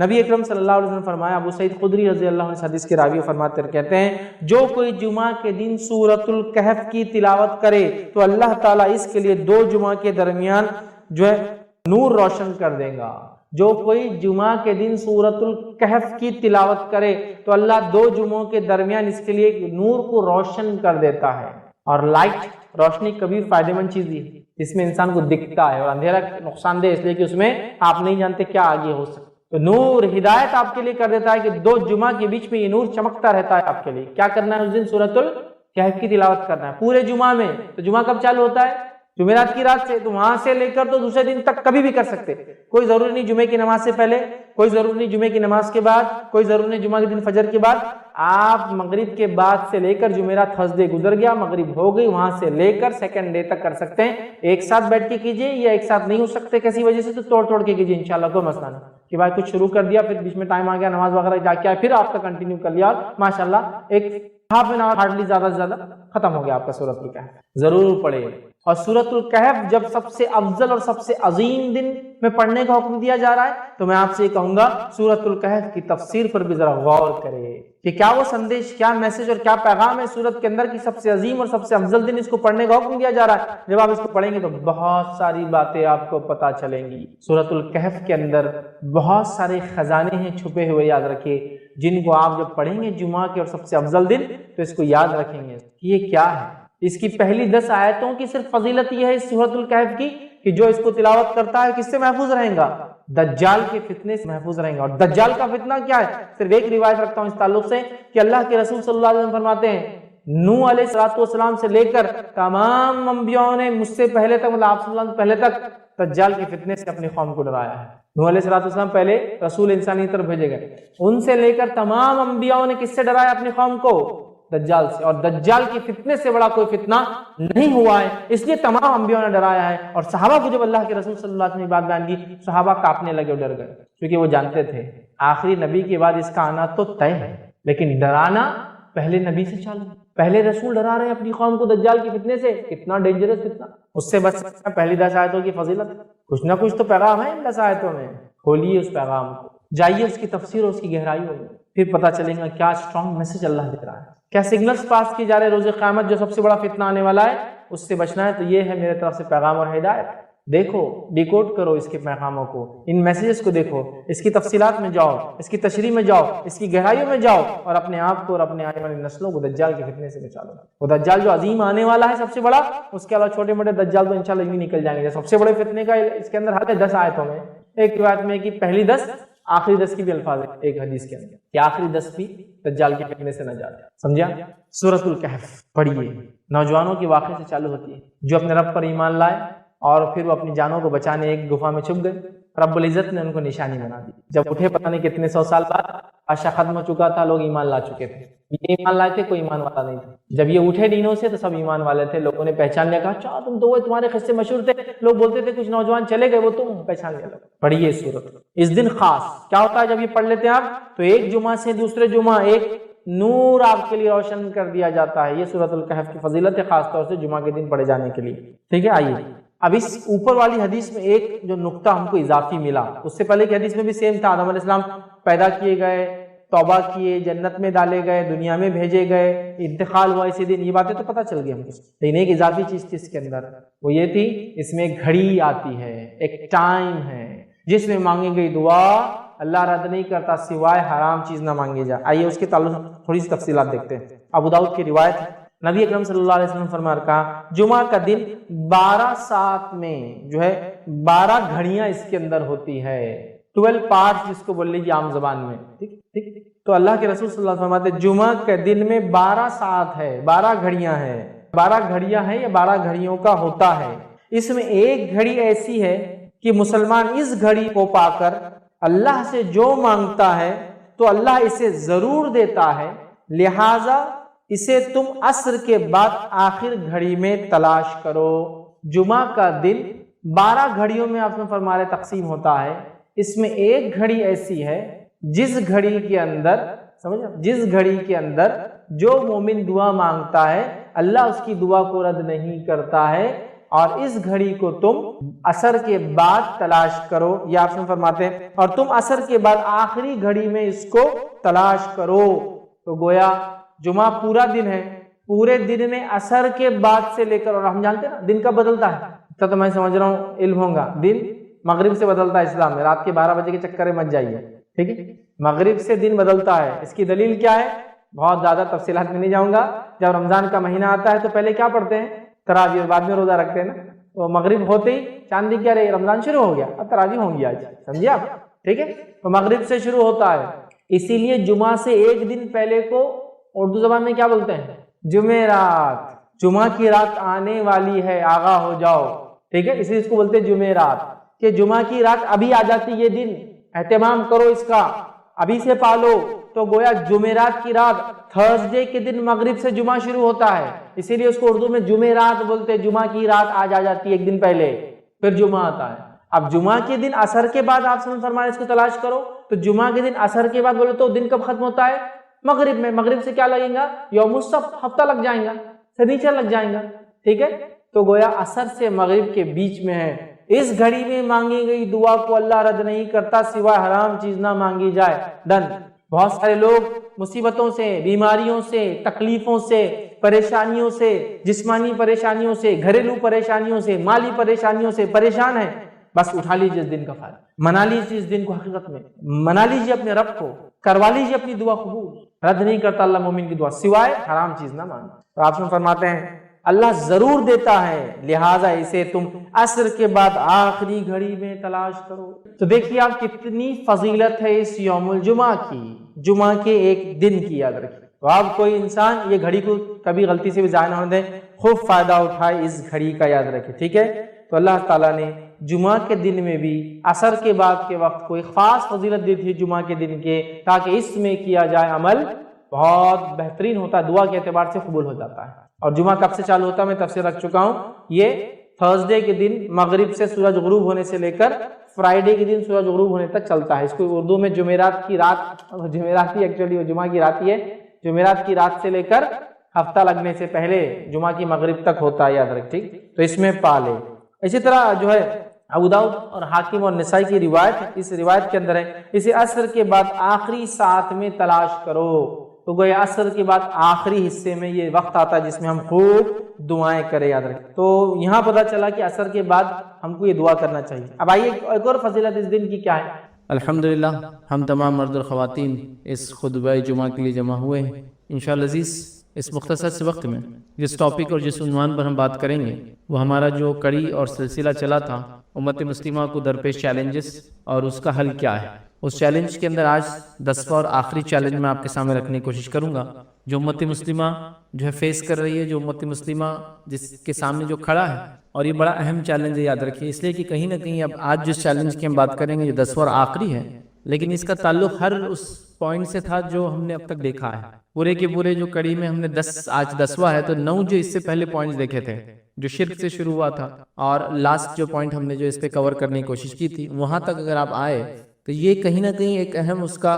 نبی اکرم صلی اللہ علیہ وسلم فرمایا، ابو سعید خدری رضی اللہ عنہ حدیث کے راوی فرماتے کہتے ہیں، جو کوئی جمعہ کے دن سورۃ الکہف کی تلاوت کرے تو اللہ تعالیٰ اس کے لیے 2 جمعہ کے درمیان جو ہے نور روشن کر دے گا۔ جو کوئی جمعہ کے دن سورۃ الکہف کی تلاوت کرے تو اللہ 2 جمعوں کے درمیان اس کے لیے نور کو روشن کر دیتا ہے۔ اور لائٹ، روشنی کبھی فائدہ مند چیز ہے، اس میں انسان کو دکھتا ہے، اور اندھیرا نقصان دہ اس لیے کہ اس میں آپ نہیں جانتے کیا آگے ہو سکتا۔ تو نور ہدایت آپ کے لیے کر دیتا ہے کہ 2 جمعہ کے بیچ میں یہ نور چمکتا رہتا ہے آپ کے لیے۔ کیا کرنا ہے اس دن؟ سورۃ الکہف کی تلاوت کرنا ہے پورے جمعہ میں۔ تو جمعہ کب چالو ہوتا ہے؟ جمعرات کی رات سے، تو وہاں سے لے کر تو دوسرے دن تک کبھی بھی کر سکتے، کوئی ضروری نہیں جمعے کی نماز سے پہلے، کوئی ضروری نہیں جمعے کی نماز کے بعد، کوئی ضروری نہیں جمعہ کے دن فجر کے بعد۔ آپ مغرب کے بعد سے لے کر جمعرات تھرسڈے گزر گیا، مغرب ہو گئی، وہاں سے لے کر سیکنڈ ڈے تک کر سکتے ہیں۔ ایک ساتھ بیٹھ کے کیجئے، یا ایک ساتھ نہیں ہو سکتے کسی وجہ سے تو توڑ کے کیجئے انشاءاللہ، کوئی مسئلہ نہیں کہ بھائی کچھ شروع کر دیا پھر بیچ میں ٹائم آ گیا، نماز وغیرہ جا کے پھر آپ کا کنٹینیو کر لیا، ماشاءاللہ ایک ہاف این آور ہارڈلی زیادہ سے زیادہ ختم ہو گیا آپ کا سورۃ الکہف۔ ضرور پڑھے۔ اور سورۃ الکہف جب سب سے افضل اور سب سے عظیم دن میں پڑھنے کا حکم دیا جا رہا ہے تو میں آپ سے یہ کہوں گا سورۃ الکہف کی تفسیر پر بھی ذرا غور کرے کہ کیا وہ سندیش، کیا میسج اور کیا پیغام ہے سورت کے اندر کی سب سے عظیم اور سب سے افضل دن اس کو پڑھنے کا حکم دیا جا رہا ہے۔ جب آپ اس کو پڑھیں گے تو بہت ساری باتیں آپ کو پتہ چلیں گی۔ سورۃ الکہف کے اندر بہت سارے خزانے ہیں چھپے ہوئے، یاد رکھیے، جن کو آپ جب پڑھیں گے جمعہ کے اور سب سے افضل دن تو اس کو یاد رکھیں گے کہ یہ کیا ہے۔ اس کی پہلی 10 آیتوں کی صرف فضیلت یہ ہے اس سورۃ الکہف کی کہ جو اس کو تلاوت کرتا ہے کس سے محفوظ رہیں گا؟ دجال کے فتنے سے محفوظ رہیں گا۔ اور دجال کا فتنہ کیا ہے؟ صرف ایک روایت رکھتا ہوں اس تعلق سے کہ اللہ کے رسول صلی اللہ علیہ وسلم فرماتے ہیں، نوح علیہ السلام سے لے کر تمام انبیاءوں نے مجھ سے پہلے تک، مطلب آپ صلی اللہ علیہ وسلم پہلے تک دجال کے فتنے سے اپنی قوم کو ڈرایا ہے۔ نوح علیہ السلام پہلے رسول انسانی طرف بھیجے گئے، ان سے لے کر تمام انبیاءوں نے کس سے ڈرایا اپنی قوم کو؟ دجال سے۔ اور دجال کے فتنے سے بڑا کوئی فتنہ نہیں ہوا ہے، اس لیے تمام انبیاءوں نے ڈرایا ہے۔ اور صحابہ کو جب اللہ کے رسول صلی اللہ علیہ وسلم نے بات بیان کی، صحابہ کانپنے لگے اور ڈر گئے، کیونکہ وہ جانتے تھے آخری نبی کے بعد اس کا آنا تو طے ہے، لیکن ڈرانا پہلے نبی سے چالو، پہلے رسول ڈرا رہے ہیں اپنی قوم کو دجال کے فتنے سے، کتنا ڈینجرس فتنہ، اس سے بچ سکتا ہے۔ پہلی 10 آیتوں کی فضیلت، کچھ نہ کچھ تو پیغام ہے ان 10 آیتوں میں، کھولیے اس پیغام کو، جائیے اس کی تفسیر اور اس کی گہرائیوں میں، پھر پتہ چلے گا کیا اسٹرانگ میسج اللہ دے رہا ہے، کیا سگنلز پاس کی جا رہے ہیں۔ روز قیامت جو سب سے بڑا فتنہ آنے والا ہے اس سے بچنا ہے تو یہ ہے میرے طرف سے پیغام اور ہدایت۔ دیکھو، ڈیکوڈ کرو اس کے پیغاموں کو، ان میسیجز کو دیکھو، اس کی تفصیلات میں جاؤ، اس کی تشریح میں جاؤ، اس کی گہرائیوں میں جاؤ، اور اپنے آپ کو اور اپنے آنے والی نسلوں کو دجال کے فتنے سے بچا لو۔ وہ دجال جو عظیم آنے والا ہے سب سے بڑا، اس کے علاوہ چھوٹے موٹے دجال تو انشاءاللہ یوں نکل جائیں گے۔ سب سے بڑے فتنے کا اس کے اندر حد ہے 10 آیتوں میں۔ ایک روایت میں کہ پہلی 10 آخری 10 کی بھی الفاظ ہے ایک حدیث کے اندر کہ آخری 10 بھی دجال کے فتنے سے نہ جاتے، سمجھا؟ سورۃ الکہف پڑھیے، نوجوانوں کے واقعے سے چالو ہوتی ہے جو اپنے رب پر ایمان لائے اور پھر وہ اپنی جانوں کو بچانے ایک گفا میں چھپ گئے، رب العزت نے ان کو نشانی بنا دی۔ جب اٹھے پتہ نہیں کتنے 100 سال بعد، بادشاہ ختم ہو چکا تھا، لوگ ایمان لا چکے تھے، یہ ایمان لائے تھے، کوئی ایمان والا نہیں تھا۔ جب یہ اٹھے دینوں سے تو سب ایمان والے تھے، لوگوں نے پہچان لیا، کہا اچھا تم تو وہ تمہارے قصے مشہور تھے، لوگ بولتے تھے کچھ نوجوان چلے گئے وہ تم پہچان لیا۔ پڑھیے سورت۔ اس دن خاص کیا ہوتا ہے جب یہ پڑھ لیتے ہیں آپ تو ایک جمعہ سے دوسرے جمعہ ایک نور آپ کے لیے روشن کر دیا جاتا ہے۔ یہ سورۃ الکہف کی فضیلت ہے خاص طور سے جمعہ کے دن پڑھے جانے کے لیے، ٹھیک ہے؟ آئیے اب اس اوپر والی حدیث میں ایک جو نقطہ ہم کو اضافی ملا، اس سے پہلے کی حدیث میں بھی سیم تھا، آدم علیہ السلام پیدا کیے گئے، توبہ کیے، جنت میں ڈالے گئے، دنیا میں بھیجے گئے، انتقال ہوا اسی دن، یہ باتیں تو پتہ چل گئی ہم کو، لیکن ایک اضافی چیز تھی اس کے اندر، وہ یہ تھی اس میں ایک گھڑی آتی ہے، ایک ٹائم ہے جس میں مانگی گئی دعا اللہ رد نہیں کرتا سوائے حرام چیز نہ مانگی جائے۔ آئیے اس کے تعلق تھوڑی سی تفصیلات دیکھتے ہیں۔ ابو داؤد کی روایت ہے، نبی اکرم صلی اللہ علیہ وسلم فرمایا کہا جمعہ کا دن 12 ساعت میں جو ہے 12 گھڑیاں اس کے اندر ہوتی ہے، 12 پارٹس جس کو بول لیجیے عام زبان میں، ٹھیک۔ تو اللہ کے رسول صلی اللہ علیہ وسلم فرماتے جمعہ کے دن میں 12 ساعت ہے، 12 گھڑیاں ہیں، 12 گھڑیاں ہیں یا 12 گھڑیوں کا ہوتا ہے۔ اس میں ایک گھڑی ایسی ہے کہ مسلمان اس گھڑی کو پا کر اللہ سے جو مانگتا ہے تو اللہ اسے ضرور دیتا ہے، لہذا اسے تم عصر کے بعد آخر گھڑی میں تلاش کرو۔ جمعہ کا دن 12 گھڑیوں میں آپ نے فرمایا تقسیم ہوتا ہے، اس میں ایک گھڑی ایسی ہے جس گھڑی کے اندر سمجھا، جس گھڑی کے اندر جو مومن دعا مانگتا ہے اللہ اس کی دعا کو رد نہیں کرتا ہے، اور اس گھڑی کو تم عصر کے بعد تلاش کرو، یہ آپ سے فرماتے ہیں، اور تم عصر کے بعد آخری گھڑی میں اس کو تلاش کرو۔ تو گویا جمعہ پورا دن ہے، پورے دن میں عصر کے بعد سے لے کر، اور ہم جانتے ہیں نا دن کب بدلتا ہے، تو میں سمجھ رہا ہوں علم ہوگا، دن مغرب سے بدلتا ہے اسلام میں، رات کے 12 بجے کے چکر میں مت جائیے، ٹھیک ہے، مغرب سے دن بدلتا ہے۔ اس کی دلیل کیا ہے؟ بہت زیادہ تفصیلات میں نہیں جاؤں گا۔ جب رمضان کا مہینہ آتا ہے تو پہلے کیا پڑھتے ہیں؟ تراویح، اور بعد میں روزہ رکھتے ہیں نا، تو مغرب ہوتے ہی چاندی کیا رہی، رمضان شروع ہو گیا، اب تراویح ہوں گی آج، سمجھے آپ، ٹھیک ہے، تو مغرب سے شروع ہوتا ہے۔ اسی لیے جمعہ سے ایک دن پہلے کو اردو زبان میں کیا بولتے ہیں؟ جمعرات، جمعہ کی رات آنے والی ہے، آگاہ ہو جاؤ، ٹھیک ہے، اسی اس کو بولتے ہیں جمعرات، کہ جمعہ کی رات ابھی آ جاتی، یہ دن اہتمام کرو اس کا، ابھی سے پالو۔ تو گویا جمعرات کی رات، تھرسڈے کے دن مغرب سے جمعہ شروع ہوتا ہے، اسی لیے اس کو اردو میں جمعرات بولتے ہیں، جمعہ کی رات آج آ جاتی ہے ایک دن پہلے، پھر جمعہ آتا ہے۔ اب جمعہ کے دن عصر کے بعد آپ سے فرمایا اس کو تلاش کرو، تو جمعہ کے دن عصر کے بعد بولے تو دن کب ختم ہوتا ہے؟ مغرب میں، مغرب سے کیا لگیں گا؟ یوم السبت، ہفتہ لگ جائیں گا، سنیچر لگ جائیں گا، ٹھیک ہے، تو گویا عصر سے مغرب کے بیچ میں ہے۔ اس گھڑی میں مانگی گئی دعا کو اللہ رد نہیں کرتا، سوائے حرام چیز نہ مانگی جائے، ڈن۔ بہت سارے لوگ مصیبتوں سے، بیماریوں سے، تکلیفوں سے، پریشانیوں سے، جسمانی پریشانیوں سے، گھریلو پریشانیوں سے، مالی پریشانیوں سے پریشان ہیں، بس اٹھا لیجیے اس دن کا فائدہ، منا لیجیے اس دن کو، حقیقت میں منا لیجیے اپنے رب کو، کروا لیجیے اپنی دعا قبول، رد نہیں کرتا اللہ مومن کی دعا، سوائے حرام چیز نہ مانگو۔ تو آپ فرماتے ہیں اللہ ضرور دیتا ہے، لہٰذا اسے تم عصر کے بعد آخری گھڑی میں تلاش کرو۔ تو دیکھیے آپ کتنی فضیلت ہے اس یوم الجمعہ کی، جمعہ کے ایک دن کی، یاد رکھیے۔ تو آپ کوئی انسان یہ گھڑی کو کبھی غلطی سے بھی ضائع نہ ہونے دیں، خوب فائدہ اٹھائے اس گھڑی کا، یاد رکھیے، ٹھیک ہے۔ تو اللہ تعالیٰ نے جمعہ کے دن میں بھی عصر کے بعد کے وقت کو ایک خاص فضیلت دی تھی جمعہ کے دن کے، تاکہ اس میں کیا جائے عمل بہت بہترین ہوتا ہے، دعا کے اعتبار سے قبول ہو جاتا ہے۔ اور جمعہ کب سے چالو ہوتا ہے میں تفسیر رکھ چکا ہوں، یہ تھرسڈے کے دن مغرب سے سورج غروب ہونے سے لے کر فرائیڈے کے دن سورج غروب ہونے تک چلتا ہے۔ اس کو اردو میں جمعرات کی رات، جمعرات ہی ایکچولی وہ جمعہ کی رات ہی ہے، جمعرات کی رات سے لے کر ہفتہ لگنے سے پہلے جمعہ کی مغرب تک ہوتا ہے، یاد رکھ، ٹھیک، تو اس میں پالے۔ اسی طرح جو ہے ابو داؤد اور حاکم اور نسائی کی روایت ہے، اس روایت کے اندر ہے اسے عصر کے بعد آخری ساعت میں تلاش کرو۔ تو گویا عصر کے بعد آخری حصے میں یہ وقت آتا ہے جس میں ہم خوب دعائیں کریں، یاد رکھیں۔ تو یہاں پتہ چلا کہ عصر کے بعد ہم کو یہ دعا کرنا چاہیے۔ اب آئیے ایک اور فضیلت اس دن کی کیا ہے۔ الحمدللہ ہم تمام مرد اور خواتین اس خطبہ جمعہ کے لیے جمع ہوئے ہیں۔ انشاءاللہ عزیز اس مختصر سے وقت میں جس ٹاپک اور جس عنوان پر ہم بات کریں گے وہ ہمارا جو کڑی اور سلسلہ چلا تھا، امت مسلمہ کو درپیش چیلنجز اور اس کا حل کیا ہے۔ اس چیلنج کے اندر آج 10واں اور آخری چیلنج میں آپ کے سامنے رکھنے کی کوشش کروں گا، جو امت مسلمہ جو ہے فیس کر رہی ہے، جو امت مسلمہ جس کے سامنے جو کھڑا ہے، اور یہ بڑا اہم چیلنج ہے، یاد رکھیے، اس لیے کہ کہیں نہ کہیں اب آج جس چیلنج کی ہم بات کریں گے یہ 10واں اور آخری ہے، لیکن اس کا تعلق ہر اس پوائنٹ سے تھا جو ہم نے اب تک دیکھا ہے۔ پورے کے پورے جو کڑی میں ہم نے آج 10واں ہے، تو 9 جو اس سے پہلے پوائنٹس دیکھے تھے جو شرک سے شروع ہوا تھا، اور لاسٹ جو پوائنٹ ہم نے جو اس پہ کور کرنے کی کوشش کی تھی، وہاں تک اگر آپ آئے تو یہ کہیں نہ کہیں ایک اہم اس کا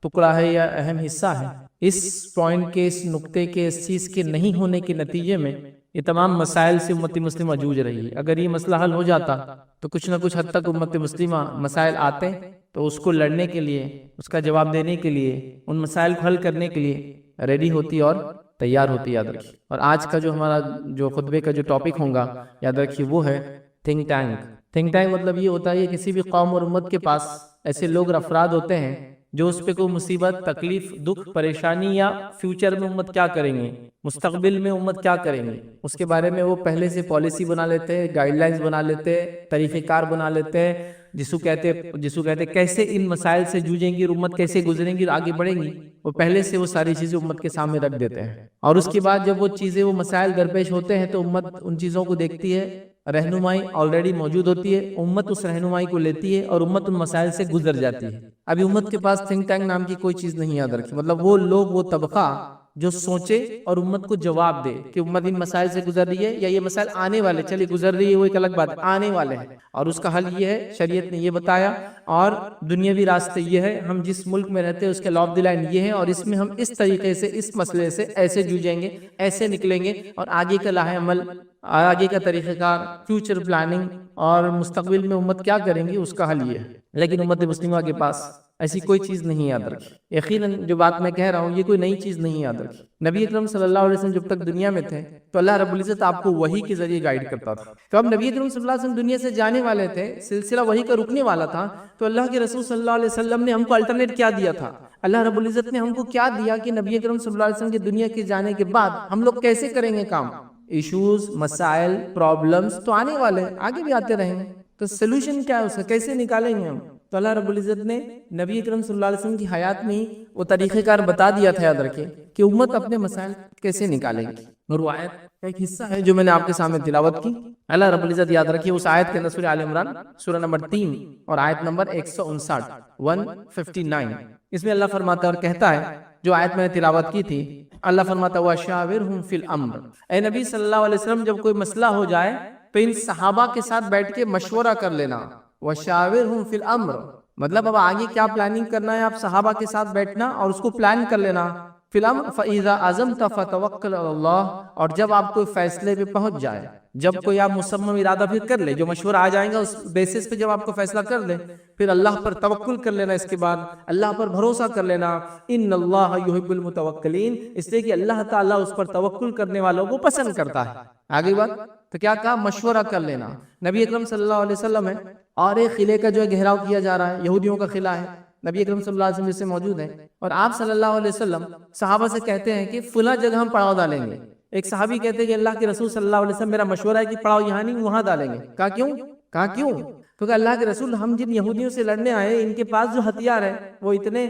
ٹکڑا ہے یا اہم حصہ ہے۔ اس پوائنٹ کے، اس نقطے کے، اس چیز کے نہیں ہونے کے نتیجے میں یہ تمام مسائل سے امت مسلمہ جوجھ رہی ہے۔ اگر یہ مسئلہ حل ہو جاتا تو کچھ نہ کچھ حد تک امت مسلمہ مسائل آتے تو اس کو لڑنے کے لیے، اس کا جواب دینے کے لیے، ان مسائل کو حل کرنے کے لیے ریڈی ہوتی اور تیار ہوتی، یاد رکھیے۔ اور آج کا جو ہمارا جو خطبے کا جو ٹاپک ہوگا، یاد رکھیے، وہ ہے تھنک ٹینک۔ تھنک ٹینک مطلب یہ ہوتا ہے کہ کسی بھی قوم اور امت کے پاس ایسے لوگ اور افراد ہوتے ہیں جو اس پہ کوئی مصیبت، تکلیف، دکھ، پریشانی یا فیوچر میں امت کیا کریں گے، مستقبل میں امت کیا کریں گے، اس کے بارے میں وہ پہلے سے پالیسی بنا لیتے ہیں، گائیڈ لائنز بنا لیتے ہیں، طریقہ کار بنا لیتے ہیں، جسو کہتے کیسے ان مسائل سے جوجیں گی اور امت کیسے گزریں گی اور آگے بڑھیں گی، وہ پہلے سے وہ ساری چیزیں امت کے سامنے رکھ دیتے ہیں۔ اور اس کے بعد جب وہ چیزیں، وہ مسائل درپیش ہوتے ہیں تو امت ان چیزوں کو دیکھتی ہے، رہنمائی آلریڈی موجود ہوتی ہے، امت اس رہنمائی کو لیتی ہے اور امت ان مسائل سے گزر جاتی ہے۔ ابھی امت کے پاس تھنک ٹینک نام کی کوئی چیز نہیں، یاد رکھیں، مطلب وہ لوگ، وہ طبقہ جو سوچے اور امت کو جواب دے کہ امت ان مسائل سے گزر رہی ہے یا یہ مسائل آنے والے، چلیے گزر رہی ہے وہ ایک الگ بات، آنے والے ہیں، اور اس کا حل یہ ہے، شریعت نے یہ بتایا، اور دنیاوی راستے یہ ہے، ہم جس ملک میں رہتے ہیں اس کے لا آف دی لینڈ یہ ہے، اور اس میں ہم اس طریقے سے، اس مسئلے سے ایسے جوجیں گے، ایسے نکلیں گے، اور آگے کا راہ عمل آگے کا طریقہ کار، فیوچر پلاننگ اور مستقبل میں امت کیا کریں گی اس کا حل یہ ہے، لیکن امت مسلمہ کے پاس ایسی کوئی چیز نہیں یاد رکھی۔ یقیناً جو بات میں کہہ رہا ہوں یہ کوئی نئی چیز نہیں یاد رکھی۔ نبی اکرم صلی اللہ علیہ وسلم جب تک دنیا میں تھے تو اللہ رب العزت آپ کو وحی کے ذریعے گائیڈ کرتا تھا۔ تو اب نبی اکرم صلی اللہ علیہ وسلم دنیا سے جانے والے تھے، سلسلہ وحی کا رکنے والا تھا، تو اللہ کے رسول صلی اللہ علیہ وسلم نے ہم کو الٹرنیٹ کیا دیا تھا؟ اللہ رب العزت نے ہم کو کیا دیا کہ نبی اکرم صلی اللہ علیہ وسلم کے دنیا کے جانے کے بعد ہم لوگ کیسے کریں گے کام؟ ایشوز، مسائل، پرابلمز تو آنے والے ہیں، آگے بھی آتے رہیں گے، تو سلوشن کیا ہے اس کا، کیسے نکالیں گے ہم؟ تو اللہ رب العزت نے نبی اکرم صلی اللہ علیہ وسلم کی حیات میں ہی وہ طریقہ کار بتا دیا تھا، یاد رکھیں، کہ امت اپنے مسائل کیسے نکالے گی۔ اور وہ آیت کا ایک حصہ ہے جو میں نے آپ کے سامنے تلاوت کی۔ اللہ رب العزت یاد رکھیے اس آیت کے اندر سورہ آل عمران سورہ نمبر 3 اور آیت نمبر 159 اس میں اللہ فرماتا ہے اور کہتا ہے، جو آیت میں نے تلاوت کی تھی، اللہ فرماتا ہے وَشَاوِرْهُمْ فِي الْأَمْرِ، اے نبی صلی اللہ علیہ وسلم جب کوئی مسئلہ ہو جائے تو ان صحابہ کے ساتھ بیٹھ کے مشورہ کر لینا۔ وَشَاوِرْهُمْ فِي الْأَمْرِ مطلب اب آگے کیا پلاننگ کرنا ہے، آپ صحابہ کے ساتھ بیٹھنا اور اس کو پلان کر لینا۔ فی الامر فاذا عزمت فتوکل علی اللہ، اور جب آپ کوئی فیصلے پہ پہنچ جائے، جب کوئی آپ مصمم ارادہ پھر کر لے، جو مشورہ آ جائیں گا اس بیسس پہ جب آپ کو فیصلہ کر لے، پھر اللہ پر توکل کر لینا، اس کے بعد اللہ پر بھروسہ کر لینا۔ ان اللہ یحب المتوکلین، اس لیے کہ اللہ تعالیٰ اس پر توکل کرنے والوں کو پسند کرتا ہے۔ آگے بات تو کیا کہا؟ مشورہ کر لینا۔ نبی اکرم صلی اللہ علیہ وسلم ہے اور ایک قلعے کا جو ہے گھیراؤ کیا جا رہا ہے، یہودیوں کا قلعہ ہے، نبی اکرم صلی اللہ علیہ وسلم جس سے موجود ہے، اور آپ صلی اللہ علیہ وسلم صحابہ سے کہتے ہیں کہ فلاں جگہ ہم پڑاؤ ڈالیں گے۔ ایک صحابی کہتے ہیں کہ اللہ کے رسول صلی اللہ علیہ وسلم میرا مشورہ ہے کہ پڑاؤ یہاں نہیں وہاں ڈالیں گے۔ کہا کیوں؟ تو کہ اللہ کے رسول ہم جن یہودیوں سے لڑنے آئے ان کے پاس جو ہتھیار ہے وہ اتنے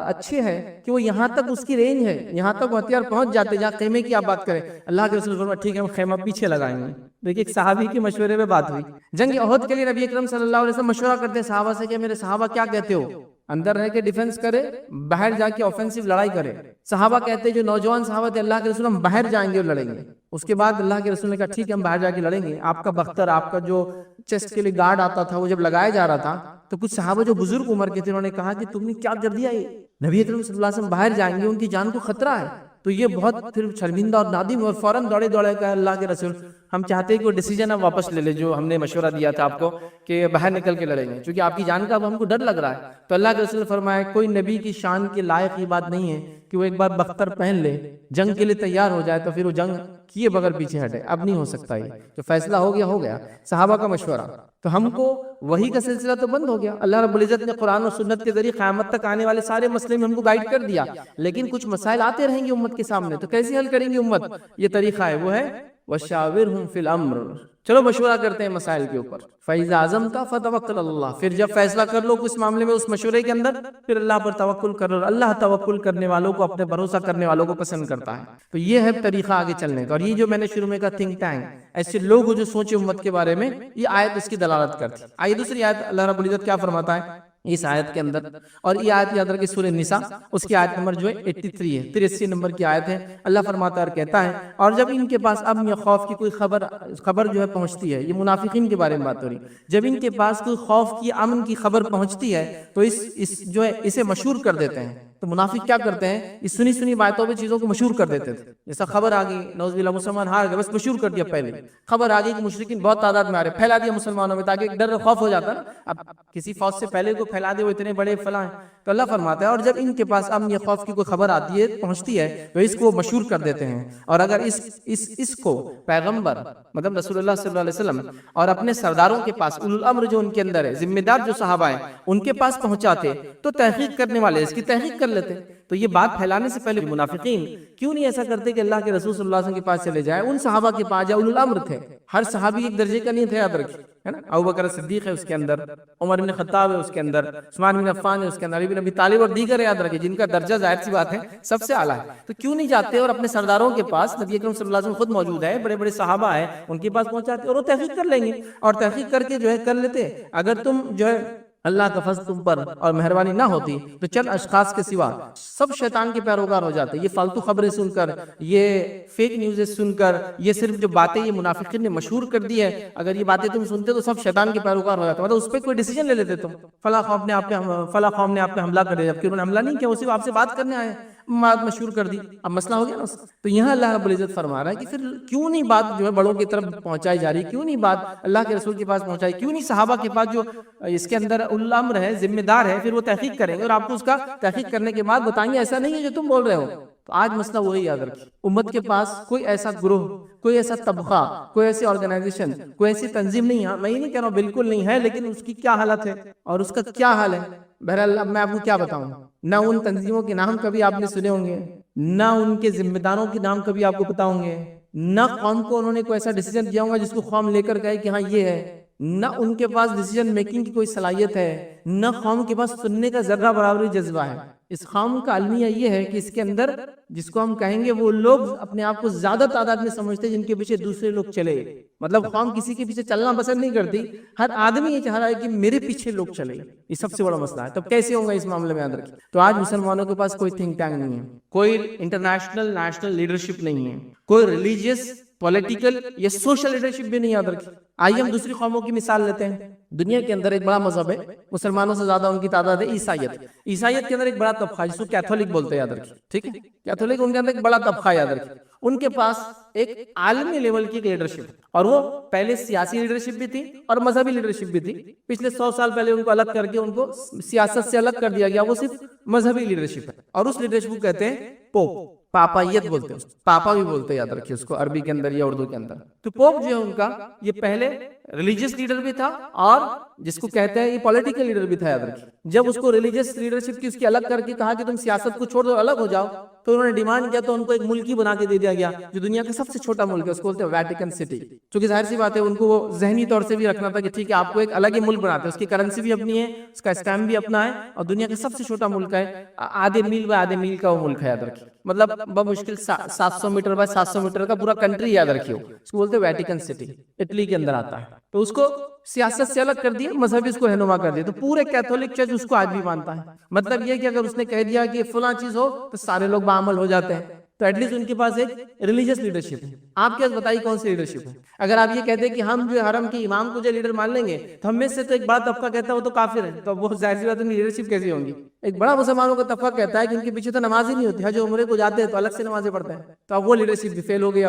اچھے ہیں کہ وہ یہاں تک اس کی رینج ہے، یہاں تک وہ ہتھیار پہنچ جاتے جہاں خیمے کی آپ بات کریں۔ اللہ کے رسول فرمایا ٹھیک ہے ہم خیمہ پیچھے لگائیں گے۔ دیکھیے ایک صحابی کے مشورے میں بات ہوئی۔ جنگ احد کے لیے نبی اکرم صلی اللہ علیہ وسلم مشورہ کرتے ہیں صحابہ سے کہ میرے صحابہ کیا کہتے ہو، اندر رہ کے ڈیفنس کرے، باہر جا کے آفینسو لڑائی کرے؟ صحابہ کہتے ہیں جو نوجوان صحابہ تھے اللہ کے رسول ہم باہر جائیں گے اور لڑیں گے۔ اس کے بعد اللہ کے رسول نے کہا ٹھیک ہے ہم باہر جا کے لڑیں گے۔ آپ کا بختر، آپ کا جو چیسٹ کے لیے گارڈ آتا تھا وہ جب لگایا جا رہا تھا تو کچھ صحابہ جو بزرگ عمر کے تھے انہوں نے کہا کہ تم نے کیا کر دیا، یہ نبی اکرم صلی اللہ علیہ وسلم باہر جائیں گے، ان کی جان کو خطرہ ہے۔ تو یہ بہت پھر شرمندہ اور نادم اور فوراً دوڑے کہا اللہ کے رسول ہم چاہتے ہیں کہ وہ ڈیسیجن اب واپس لے لے جو ہم نے مشورہ دیا تھا آپ کو کہ باہر نکل کے لڑیں گے، چونکہ آپ کی جان کا اب ہم کو ڈر لگ رہا ہے۔ تو اللہ کے رسول نے فرمایا کوئی نبی کی شان کے لائق یہ بات نہیں ہے کہ وہ ایک بار بختر پہن لے، جنگ کے لیے تیار ہو جائے تو پھر وہ جنگ کیے بغیر پیچھے ہٹے۔ اب نہیں ہو سکتا، یہ جو فیصلہ ہو گیا صحابہ کا مشورہ۔ تو ہم کو وحی کا سلسلہ تو بند ہو گیا، اللہ رب العزت نے قرآن اور سنت کے ذریعے قیامت تک آنے والے سارے مسئلے میں ہم کو گائیڈ کر دیا، لیکن کچھ مسائل آتے رہیں گے امت کے سامنے، تو کیسے حل کریں گے امت؟ یہ طریقہ ہے، وہ ہے وَشَاوِرْهُمْ فِي الْأَمْرِ، چلو مشورہ کرتے ہیں مسائل کے اوپر۔ فَإِذَا عَزَمْتَ فَتَوَكَّلْ عَلَى اللَّهِ، پھر جب فیصلہ کر لو اس معاملے میں، اس مشورے کے اندر، پھر اللہ پر توکل کرو۔ اللہ توکل کرنے والوں کو، اپنے بھروسہ کرنے والوں کو پسند کرتا ہے۔ تو یہ ہے طریقہ آگے چلنے کا، اور یہ جو میں نے شروع میں کہا تھنک ٹینک، ایسے لوگ جو سوچے امت کے بارے میں، یہ آیت اس کی دلالت کرتی ہے۔ آئیے دوسری آیت اللہ رب العزت کیا فرماتا ہے اس آیت کے اندر، اور یہ آیت یاد رکھیں سورہ نساء، اس کی آیت نمبر جو ہے 83 ہے، 83 نمبر کی آیت ہے۔ اللہ فرماتا ہے اور کہتا ہے اور جب ان کے پاس امن یا خوف کی کوئی خبر جو ہے پہنچتی ہے، یہ منافقین کے بارے میں بات ہو رہی، جب ان کے پاس کوئی خوف کی، امن کی خبر پہنچتی ہے تو اس جو ہے اسے مشہور کر دیتے ہیں۔ تو منافق کیا کرتے ہیں، اس سنی باتوں پہ چیزوں کو مشہور کر دیتے تھے۔ جیسا خبر آ گئی نعوذ باللہ مسلمان ہار گئے، بس مشہور کر دیا، پہلے خبر آ گئی کہ مشرکین بہت تعداد میں آ رہے، پھیلا دیا مسلمانوں میں تاکہ ڈر خوف ہو جاتا نا، اب کسی فوج سے پہلے کو پھیلا دے وہ اتنے بڑے فلاں ہیں۔ تو اللہ فرماتا ہے اور جب ان کے پاس امن یا خوف کی کوئی خبر آتی ہے، پہنچتی ہے، تو اس کو مشہور کر دیتے ہیں، اور اگر اس کو پیغمبر مطلب رسول اللہ صلی اللہ علیہ وسلم اور اپنے سرداروں کے پاس، اولو الامر جو ان کے اندر ہے، ذمہ دار جو صحابہ ہیں ان کے پاس پہنچاتے تو تحقیق کرنے والے اس کی تحقیق کر لیتے۔ تو یہ بات پھیلانے سے پہلے منافقین کیوں نہیں ایسا کرتے کہ اللہ کے رسول صلی اللہ علیہ وسلم کے پاس چلے جائے، ان صحابہ کے پاس جائے، اولو الامر تھے، ہر صحابی ایک درجے کا نہیں تھے، یاد رکھیے، ہے نا، ابوبکر صدیق ہے اس کے اندر، عمر بن خطاب ہے اس کے اندر، عثمان بن عفان ہے اس کے اندر، علی بن ابی طالب اور دیگر یاد رکھیے جن کا درجہ ظاہر سی بات ہے سب سے اعلیٰ ہے۔ تو کیوں نہیں جاتے اور اپنے سرداروں کے پاس، نبی اکرم صلی اللہ علیہ وسلم خود موجود ہے، بڑے بڑے صحابہ ہیں ان کے پاس پہنچاتے اور وہ تحقیق کر لیں گے، اور تحقیق کر کے جو ہے کر لیتے۔ اگر تم جو ہے اللہ کا فضل تم پر اور مہربانی نہ ہوتی تو چند اشخاص کے سوا سب شیطان کے پیروکار ہو جاتے۔ یہ فالتو خبریں سن کر، یہ فیک نیوزیں سن کر، یہ صرف جو باتیں یہ منافقین نے مشہور کر دی ہے، اگر یہ باتیں تم سنتے تو سب شیطان کے پیروکار ہو جاتے، مطلب اس پہ کوئی ڈیسیجن لے لیتے تم، فلاں قوم نے آپ پہ حملہ کر دیا، جبکہ انہوں نے حملہ نہیں کیا، وہ صرف آپ سے بات کرنے آئے ہیں، بات مشہور کر دی، اب مسئلہ ہو گیا نا اس کا۔ تو یہاں اللہ رب العزت فرما رہا ہے کہ پھر کیوں نہیں بات جو ہے بڑوں کی طرف پہنچائی جا رہی، کیوں نہیں بات اللہ کے رسول کے پاس پہنچائی، کیوں نہیں صحابہ کے پاس جو اس کے اندر الامر ہے، ذمہ دار ہے، پھر وہ تحقیق کریں گے اور آپ کو اس کا تحقیق کرنے کے بعد بتائیں گے ایسا نہیں ہے جو تم بول رہے ہو۔ تو آج مسئلہ وہی یاد رکھیے، امت کے پاس کوئی ایسا گروہ، کوئی ایسا طبقہ، کوئی ایسی آرگنائزیشن، کوئی ایسی تنظیم نہیں ہے، میں یہ نہیں کہہ رہا ہوں بالکل نہیں ہے، لیکن اس کی کیا حالت ہے اور اس کا کیا حال ہے۔ بہرحال اب میں آپ کو کیا بتاؤں، نہ ان تنظیموں کے نام کبھی آپ نے سنے ہوں گے، نہ ان کے ذمہ داروں کے نام کبھی آپ کو پتا ہوں گے، نہ قوم کو انہوں نے کوئی ایسا ڈیسیجن دیا ہوگا جس کو قوم لے کر گئے کہ ہاں یہ ہے، نہ ان کے پاس ڈیسیجن میکنگ کی کوئی صلاحیت ہے، نہ قوم کے پاس سننے کا ذرہ برابری جذبہ ہے۔ اس قوم کا المیہ یہ ہے کہ اس کے اندر جس کو ہم کہیں گے وہ لوگ اپنے آپ کو زیادہ تعداد میں سمجھتے ہیں جن کے پیچھے دوسرے لوگ چلے، مطلب قوم کسی کے پیچھے چلنا پسند نہیں کرتی، ہر آدمی یہ چاہ رہا ہے کہ میرے پیچھے لوگ چلے، یہ سب سے بڑا مسئلہ ہے۔ تب کیسے ہوگا اس معاملے میں یاد رکھیں۔ تو آج مسلمانوں کے پاس کوئی تھنک ٹینک نہیں ہے، کوئی انٹرنیشنل نیشنل لیڈرشپ نہیں ہے، کوئی ریلیجیس پولیٹیکل یا سوشل لیڈرشپ بھی نہیں یاد رکھی۔ آئیے ہم دوسری قوموں کی مثال لیتے ہیں۔ دنیا کے اندر ایک بڑا مذہب ہے، مسلمانوں سے زیادہ ان کی تعداد ہے، عیسائیت۔ عیسائیت کے اندر ایک بڑا طبقہ ہے جس کو کیتھولک بولتے ہیں، یاد رکھیے، ٹھیک ہے، کیتھولک ان کے اندر ایک بڑا طبقہ ہے، یاد رکھیے۔ ان کے پاس ایک عالمی لیول کی لیڈرشپ، اور وہ پہلے سیاسی لیڈرشپ بھی تھی اور مذہبی لیڈرشپ بھی تھی۔ پچھلے 100 سال پہلے ان کو الگ کر کے ان کو سیاست سے الگ کر دیا گیا، وہ صرف مذہبی لیڈرشپ ہے، اور اس لیڈرشپ کو کہتے ہیں پوپ، پاپائیت بولتے ہیں، پاپا بھی بولتے ہیں، یاد رکھیے اس کو، عربی کے اندر یا اردو کے اندر۔ تو پوپ جو ہے ان کا، یہ پہلے ریلیجیس لیڈر بھی تھا اور جس کو کہتے ہیں یہ پولیٹیکل لیڈر بھی تھا، یاد رکھیے۔ جب اس کو ریلیجیس لیڈرشپ کی اس کی الگ کر کے کہا کہ تم سیاست کو چھوڑ دو، الگ ہو جاؤ، تو انہوں نے ڈیمانڈ کیا، تو ان کو ایک ملک ہی بنا کے دے دیا گیا جو دنیا کا سب سے چھوٹا ملک ہے، اس کو بولتے ہیں ویٹیکن سٹی۔ چونکہ ظاہر سی بات ہے ان کو وہ ذہنی طور سے بھی رکھنا تھا کہ ٹھیک ہے آپ کو ایک الگ ہی ملک بناتے ہیں، اس کی کرنسی بھی اپنی ہے، اس کا اسٹیمپ بھی اپنا ہے، اور دنیا کا سب سے چھوٹا ملک ہے، آدھے میل بائی آدھے میل کا وہ ملک ہے، یاد رکھیے، مطلب بمشکل 700 میٹر بائی 700 میٹر کا پورا کنٹری، یاد رکھیے، اس کو بولتے ہیں ویٹیکن سٹی، اٹلی کے اندر آتا ہے۔ تو اس کو سیاست سے الگ کر دیا، مذہبی اس کو رہنما کر دیا، تو پورے کیتھولک چرچ اس کو آج بھی مانتا ہے۔ مطلب یہ کہ اگر اس نے کہہ دیا کہ فلاں چیز ہو تو سارے لوگ بعمل ہو جاتے ہیں، تو ایٹ لیسٹ ان کے پاس ایک ریلیجیس لیڈرشپ ہے۔ آپ کیا بتائیے کون سی لیڈرشپ ہے؟ اگر آپ یہ کہتے ہیں کہ ہم جو حرم کے امام کو جو لیڈر مان لیں گے، تو ہم میں سے تو ایک بڑا طبقہ کہتا ہے وہ تو کافر ہے، تو وہ ظاہر سی بات ان کی لیڈرشپ کیسی ہوں گی؟ ایک بڑا مسلمانوں کا طبقہ کہتا ہے کہ ان کے پیچھے تو نماز ہی نہیں ہوتی، حج عمرے کو جاتے ہیں تو الگ سے نمازیں پڑھتے ہیں، تو اب وہ لیڈرشپ بھی فیل ہو گئی۔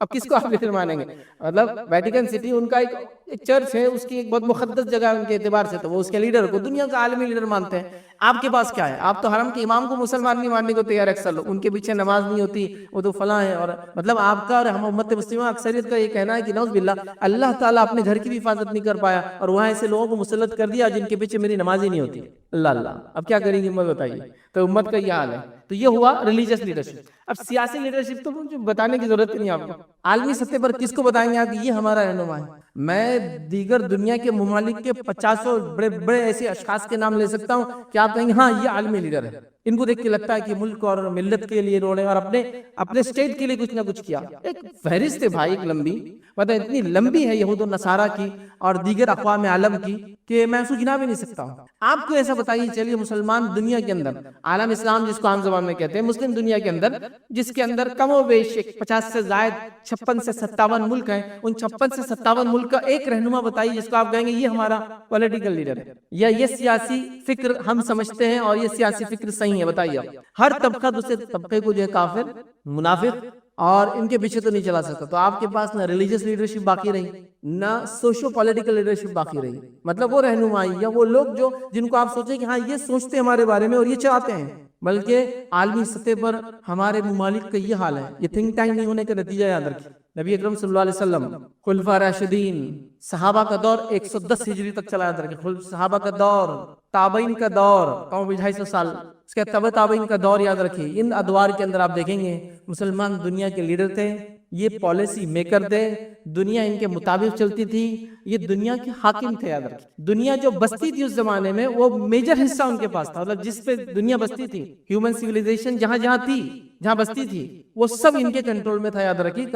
اب کس کو آپ لیڈر مانیں گے؟ مطلب ویٹیکن سٹی ان کا ایک چرچ ہے، اس کی ایک بہت مقدس جگہ ہے ان کے اعتبار سے، تو وہ اس کے لیڈر کو دنیا کا عالمی لیڈر مانتے ہیں۔ آپ کے پاس کیا ہے؟ آپ تو حرم کے امام کو مسلمان نہیں ماننے کو تیار، اکثر لوگ ان کے پیچھے نماز نہیں ہوتی، وہ تو فلاں ہے، اور مطلب آپ کا اور ہم امت مسلمہ اکثریت کا یہ کہنا ہے کہ نعوذ باللہ اللہ تعالیٰ اپنے گھر کی بھی حفاظت نہیں کر پایا اور وہاں ایسے لوگوں کو مسلط کر دیا جن کے پیچھے میری نماز ہی نہیں ہوتی۔ اللہ اللہ، اب کیا کریں گے امت بتائیے؟ تو امت کا یہ حال ہے۔ تو یہ ہوا ریلیجیس لیڈرشپ۔ اب سیاسی لیڈرشپ تو مجھے بتانے کی ضرورت نہیں آپ کو، عالمی سطح پر کس کو بتائیں گے آپ کہ یہ ہمارا رہنما ہے؟ میں دیگر دنیا کے ممالک کے 50 بڑے بڑے ایسے اشخاص کے نام لے سکتا ہوں کہ آپ کہیں گے ہاں یہ عالمی لیڈر ہے، ان کو دیکھ کے لگتا ہے کہ ملک اور ملت کے لیے روڑے اور اپنے اسٹیٹ کے لیے کچھ نہ کچھ کیا۔ ایک فہرست ہے بھائی، ایک لمبی، مطلب اتنی لمبی ہے یہود و نصارہ کی اور دیگر اقوام عالم کی کہ میں اس کو گنا بھی نہیں سکتا ہوں۔ آپ کو ایسا بتائیے، چلیے مسلمان دنیا کے اندر، عالم اسلام جس کو عام زبان میں کہتے ہیں، مسلم دنیا کے اندر، جس کے اندر کم و بیش 50 سے زائد 56 سے 57 ملک ہیں، ان 56 سے 57 ملک کا ایک رہنما بتائیے جس کو آپ کہیں گے یہ ہمارا پولیٹیکل لیڈر ہے، یا یہ سیاسی فکر ہم سمجھتے ہیں اور یہ سیاسی فکر صحیح ہے، بتائیے آپ۔ ہر طبقہ دوسرے طبقے کو جو ہے کافر، منافق اور ان کے پیچھے تو نہیں چلا سکتا۔ تو آپ کے پاس نہ ریلیجیس لیڈرشپ باقی رہی، نہ سوشو پولیٹیکل لیڈرشپ باقی رہی، مطلب وہ رہنمائی یا وہ لوگ جو جن کو آپ سوچیں کہ ہاں یہ سوچتے ہمارے بارے میں اور یہ چاہتے ہیں، بلکہ عالمی سطح پر ہمارے ممالک کا یہ حال ہے۔ یہ تھنک ٹینک نہیں ہونے کا نتیجہ یاد رکھیے۔ نبی اکرم صلی اللہ علیہ وسلم، خلفاء راشدین، صحابہ کا دور 110 ہجری تک چلا، یاد رکھیے، صحابہ کا دور، تابعین کا دور 250 سال، اس کے تبع تابعین کا دور، یاد رکھیے۔ ان ادوار کے اندر آپ دیکھیں گے مسلمان دنیا کے لیڈر تھے، یہ پالیسی میکر تھے، دنیا ان کے مطابق چلتی تھی، یہ دنیا کے حاکم تھے، یاد رکھیے۔ دنیا جو بستی تھی اس زمانے میں وہ میجر حصہ ان کے پاس تھا، مطلب جس پہ دنیا بستی تھی، ہیومن سیویلائزیشن جہاں جہاں تھی جہاں بستی تھی وہ سب ان کے کنٹرول میں تھا، یاد رکھیے.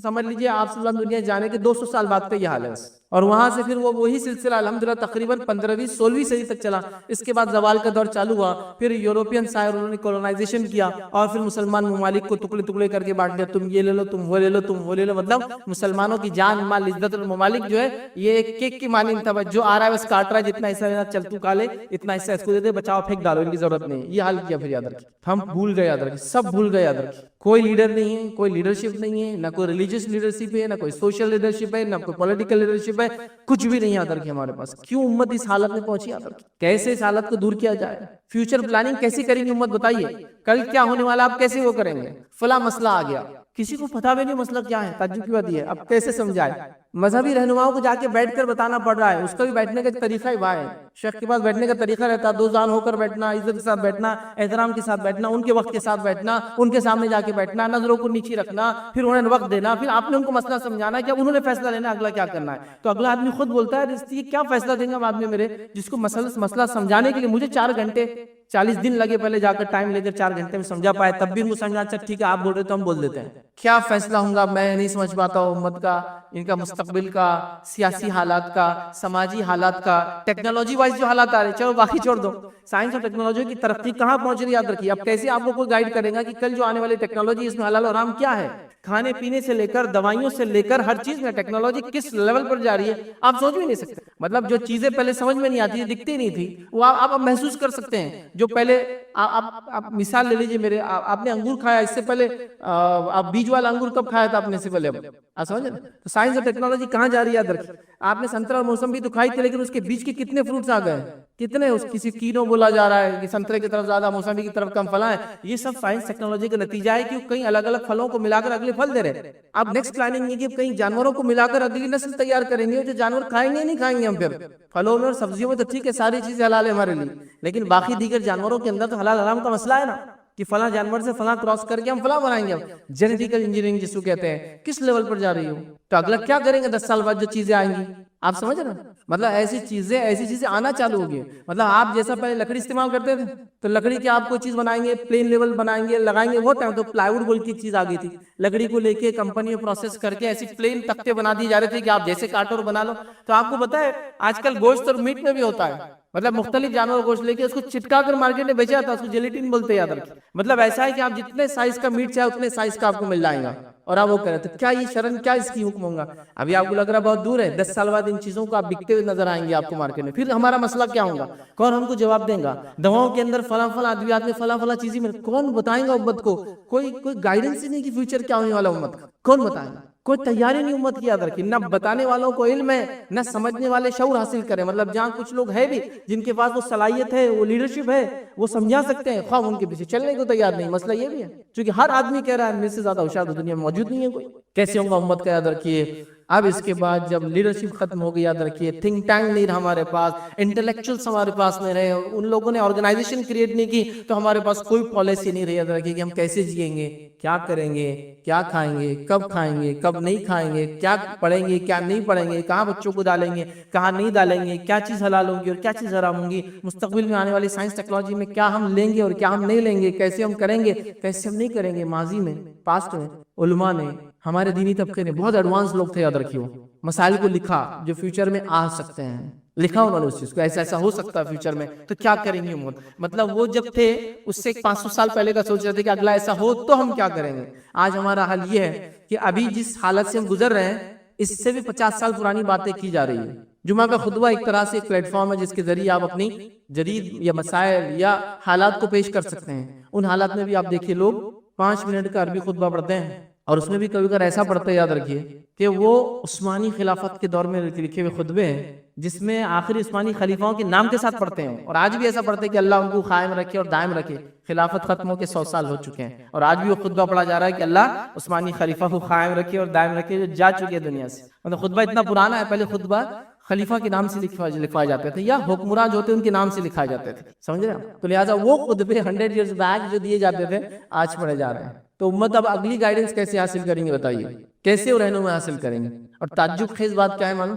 سمجھ لیجیے آپ صلی اللہ علیہ وسلم دنیا جانے کے 200 سال بعد کا یہ حال ہے. اور وہاں سے پھر وہی سلسلہ الحمدللہ تقریباً 15ویں 16ویں صدی تک چلا. اس کے بعد زوال کا دور چالو ہوا. پھر یورپین سائر انہوں نے کولونائزیشن کیا اور پھر مسلمان ممالک کو ٹکڑے ٹکڑے کر کے بانٹ دیا. تم یہ لے لو، تم وہ لے لو، تم وہ لے لو. مطلب مسلمانوں کی جان مال عزت اور ممالک جو ہے یہ ایک کیک کی مانند تھا. جو آ رہا ہے بس کاٹ رہا ہے، جتنا حصہ لینا چل تو کالے، اتنا حصہ اس کو دے دے، بچاؤ پھینک ڈالو، ان کی ضرورت نہیں. یہ حال کیا پھر یاد رکھیے. ہم بھول گئے، یاد رکھیے، سب بھول گئے. یاد رکھیے کوئی لیڈر نہیں ہے، کوئی لیڈرشپ نہیں ہے، نہ کوئی ریلیجیس لیڈرشپ ہے، نہ کوئی سوشل لیڈرشپ ہے، نہ کوئی پولیٹیکل لیڈرشپ ہے، کچھ بھی نہیں. یاد رکھیے ہمارے پاس کیوں امت اس حالت میں پہنچی. یاد رکھیے کیسے اس حالت کو دور کیا جائے. فیوچر پلاننگ کیسی کریں گے امت، بتائیے. کل کیا ہونے والا آپ کیسے وہ کریں گے. فلاں مسئلہ آ گیا، کسی کو پتہ بھی نہیں مسئلہ کیا ہے. تعجب کی بات یہ ہے اب کیسے سمجھائے. مذہبی رہنماؤں کو جا کے بیٹھ کر بتانا پڑ رہا ہے. اس کا بھی بیٹھنے کا طریقہ ہی ہے. شیخ کے پاس بیٹھنے کا طریقہ رہتا ہے، دو زان ہو کر بیٹھنا، عزت کے ساتھ بیٹھنا، احترام کے ساتھ بیٹھنا، ان کے وقت کے ساتھ بیٹھنا، ان کے سامنے جا کے بیٹھنا، نظروں کو نیچی رکھنا، پھر انہیں وقت دینا، پھر آپ نے ان کو مسئلہ سمجھانا ہے کہ انہوں نے فیصلہ لینا اگلا کیا کرنا ہے. تو اگلا آدمی خود بولتا ہے یہ کیا فیصلہ دیں گا آدمی میرے، جس کو مسئلہ سمجھانے کے لیے مجھے 4 گھنٹے 40 دن لگے پہلے جا کر ٹائم لے کر 4 گھنٹے میں سمجھا پائے، تب بھی ان کو سمجھنا. اچھا ٹھیک ہے آپ بول رہے تو ہم بول دیتے ہیں. کیا فیصلہ ہوں گا میں نہیں سمجھ پاتا ہوں امت کا، ان کا مستقبل کا، سیاسی حالات کا، سماجی حالات کا، ٹیکنالوجی وائز جو حالات آ رہے ہیں. چلو باقی چھوڑ دو، سائنس اور ٹیکنالوجی کی ترقی کہاں پہنچ رہی ہے. یاد رکھیے اب کیسے آپ کو کوئی گائیڈ کرے گا کہ کل جو آنے والی ٹیکنالوجی اس میں حلال اور حرام کیا ہے. کھانے پینے سے لے کر دوائیوں سے لے کر ہر چیز میں ٹیکنالوجی کس لیول پر جا رہی ہے آپ سوچ بھی نہیں سکتے. مطلب جو چیزیں پہلے سمجھ میں نہیں آتی تھی، دکھتی نہیں تھی، وہ آپ محسوس کر سکتے ہیں. جو پہلے آپ مثال لے لیجیے میرے، آپ نے انگور کھایا اس سے پہلے، آپ بیج والا انگور کب کھایا تھا آپ نے سے پہلے. آپ سمجھ رہے. تو سائنس اور ٹیکنالوجی کہاں جا رہی ہے. یاد رکھیے آپ نے سنترا اور موسم بھی تو کھائی تھی، لیکن اس کے بیچ کے کتنے فروٹس آ گئے، کتنے کسی کینو بولا جا رہا ہے کہ سنترے کی طرف زیادہ، موسمی کی طرف کم فلاں ہے. یہ سب سائنس ٹیکنالوجی کا نتیجہ ہے کہ کئی الگ الگ پھلوں کو ملا کر اگلے پھل دے رہے. اب نیکسٹ پلاننگ یہ کہ کئی جانوروں کو ملا کر اگلی نسل تیار کریں گے جو جانور کھائیں گے نہیں کھائیں گے ہم. پھر پھلوں میں اور سبزیوں میں تو ٹھیک ہے ساری چیزیں حلال ہے ہمارے لیے، لیکن باقی دیگر جانوروں کے اندر تو حلال حرام کا مسئلہ ہے نا، کہ فلاں جانور سے فلاں کراس کر کے ہم فلاں بنائیں گے. جینیٹیکل انجینئرنگ جس کو کہتے ہیں، کس لیول پر جا رہی ہو. تو اگلا کیا کریں گے 10 سال بعد جو چیزیں آئیں گی. آپ سمجھ رہے ہیں مطلب ایسی چیزیں آنا چالو ہو گئی. مطلب آپ جیسا پہلے لکڑی استعمال کرتے تھے تو لکڑی کی آپ کوئی چیز بنائیں گے، پلین لیول بنائیں گے، لگائیں گے. وہ ٹائم تو پلائی ووڈ بول کی چیز آ گئی تھی. لکڑی کو لے کے کمپنی میں پروسیس کر کے ایسی پلین تختے بنا دی جا رہے تھے کہ آپ جیسے کاٹو اور بنا لو. تو آپ کو پتا ہے آج کل گوشت اور میٹ میں بھی ہوتا ہے. مطلب مختلف جانور گوشت لے کے اس کو چٹکا کر مارکیٹ میں بیچا جاتا ہے، اس کو جیلیٹن بولتے ہیں. یاد رکھیں مطلب ایسا ہے کہ آپ جتنے سائز کا میٹ چاہے اتنے سائز کا آپ کو مل جائے گا اور آپ وہ کریں. تو کیا یہ شرن، کیا اس کی حکم ہوگا. ابھی آپ کو لگ رہا بہت دور ہے، 10 سال بعد ان چیزوں کو آپ بکتے ہوئے نظر آئیں گے آپ کو مارکیٹ میں. پھر ہمارا مسئلہ کیا ہوگا، کون ہم کو جواب دیں گا. دواؤں کے اندر فلاں ادویات میں فلاں چیزیں میں کون بتائیں گا امت کو. کوئی گائیڈنس ہی نہیں کہ فیوچر کیا ہونے والا امت کا. کون بتائیں گا. کوئی تیاری نہیں امت کی. یاد رکھیں نہ بتانے والوں کو علم ہے، نہ سمجھنے والے شعور حاصل کریں. مطلب جہاں کچھ لوگ ہیں بھی جن کے پاس وہ صلاحیت ہے، وہ لیڈرشپ ہے، وہ سمجھا سکتے ہیں، خواہ ان کے پیچھے چلنے کو تیار نہیں. مسئلہ یہ بھی ہے کیونکہ ہر آدمی کہہ رہا ہے میرے سے زیادہ ہوشیار دنیا میں موجود نہیں ہے کوئی. کیسے ہوگا امت کا. یاد رکھیے اب اس کے بعد جب لیڈرشپ ختم ہو گئی، یاد رکھیے تھنک ٹینک نہیں رہا ہمارے پاس، انٹلیکچوئلس ہمارے پاس نہیں رہے، ان لوگوں نے آرگنائزیشن کریٹ نہیں کی، تو ہمارے پاس کوئی پالیسی نہیں رہی. یاد رکھیے کہ ہم کیسے جئیں گے، کیا کریں گے، کیا کھائیں گے، کب کھائیں گے، کب نہیں کھائیں گے، کیا پڑھیں گے، کیا نہیں پڑھیں گے، کہاں بچوں کو ڈالیں گے، کہاں نہیں ڈالیں گے، کیا چیز حلال ہوگی اور کیا چیز حرام ہوگی. مستقبل میں آنے والی سائنس ٹیکنالوجی میں کیا ہم لیں گے اور کیا ہم نہیں لیں گے، کیسے ہم کریں گے، کیسے ہم نہیں کریں گے. ماضی میں، پاسٹ میں علماء نے، ہمارے دینی طبقے نے، بہت ایڈوانس لوگ تھے. یاد رکھیے مسائل کو لکھا جو فیوچر میں آ سکتے ہیں. لکھا انہوں نے اس چیز کو، ایسا ہو سکتا ہے فیوچر میں، تو کیا کریں گے امت. مطلب وہ جب تھے اس سے 500 سال پہلے کا سوچ رہے تھے کہ اگلا ایسا ہو تو ہم کیا کریں گے. آج ہمارا حل یہ ہے کہ ابھی جس حالت سے ہم گزر رہے ہیں اس سے بھی 50 سال پرانی باتیں کی جا رہی ہیں. جمعہ کا خطبہ ایک طرح سے ایک پلیٹ فارم ہے جس کے ذریعے آپ اپنی جدید یا مسائل یا حالات کو پیش کر سکتے ہیں. ان حالات میں بھی آپ دیکھیے لوگ 5 منٹ کا عربی خطبہ پڑھتے ہیں اور اس میں بھی کبھی کبھی ایسا پڑھتے ہیں. یاد رکھیے کہ وہ عثمانی خلافت کے دور میں لکھے ہوئے خطبے ہیں جس میں آخری عثمانی خلیفاؤں کے نام کے ساتھ پڑھتے ہیں. اور آج بھی ایسا پڑھتے ہیں کہ اللہ ان کو قائم رکھے اور دائم رکھے. خلافت ختم ہو کے 100 سال ہو چکے ہیں اور آج بھی وہ خطبہ پڑھا جا رہا ہے کہ اللہ عثمانی خلیفہ کو قائم رکھے اور دائم رکھے جو جا چکے دنیا سے. مطلب خطبہ اتنا پرانا ہے. پہلے خطبہ خلیفہ کے نام سے لکھوائے جاتے تھے یا حکمراں جو ہوتے ان کے نام سے لکھائے جاتے تھے. سمجھ رہے ہیں. تو لہٰذا وہ خطبے 100 ایئرز بیک جو دیے جاتے تھے آج پڑھے جا رہے ہیں. تو امت اب اگلی گائیڈنس کیسے حاصل کریں گے بتائیے, کیسے وہ رہنما حاصل کریں گے؟ اور تعجب خیز بات کیا ہے معلوم,